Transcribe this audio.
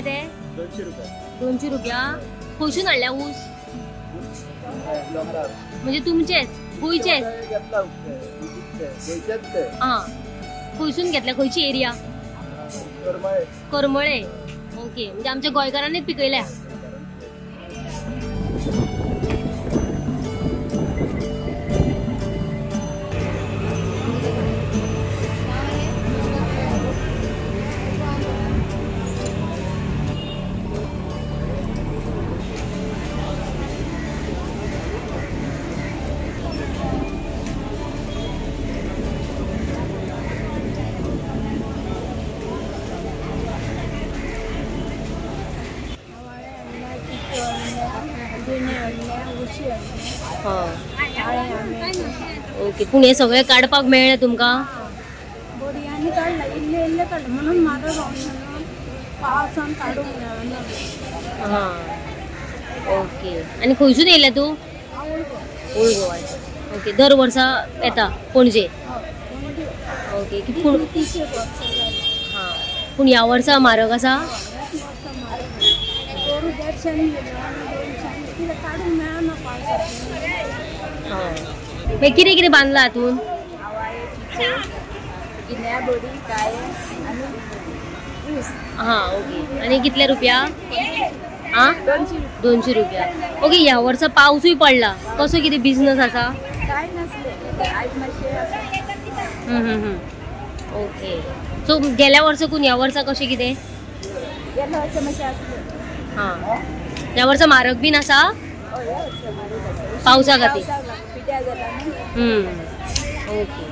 ते? 200 रुपये. 200 रुपया. खंयसून हाडल्या ऊस? म्हणजे तुमचेच गोंयचेच? हा. खंयसून घेतल्या? खंयची एरिया? करमळे. ओके, म्हणजे आमच्या गोंयकारांनीच पिकयल्या. ओके, पूण हे सगळे काडपाक मेळ्ळे तुमकां? हा. ओके, आणि खंयसून येयल्या तू? ओल्ड गोवा. ओके, दर वर्सा येता पणजे? ओके. हा, पूण ह्या वर्सा म्हारग आसा? कितें कितें बांदला हातून? हा. ओके, आणि कितले रुपया? हा, 200 रुपया. ओके, ह्या वर्सा पावसूय पडला, कसो कितें बिझनेस आसा? ओके, सो गेल्या वर्साकून ह्या वर्सा कशें कितें? हा, ह्या वर्सा म्हारग बीन आसा पावसा खातीर? ओके.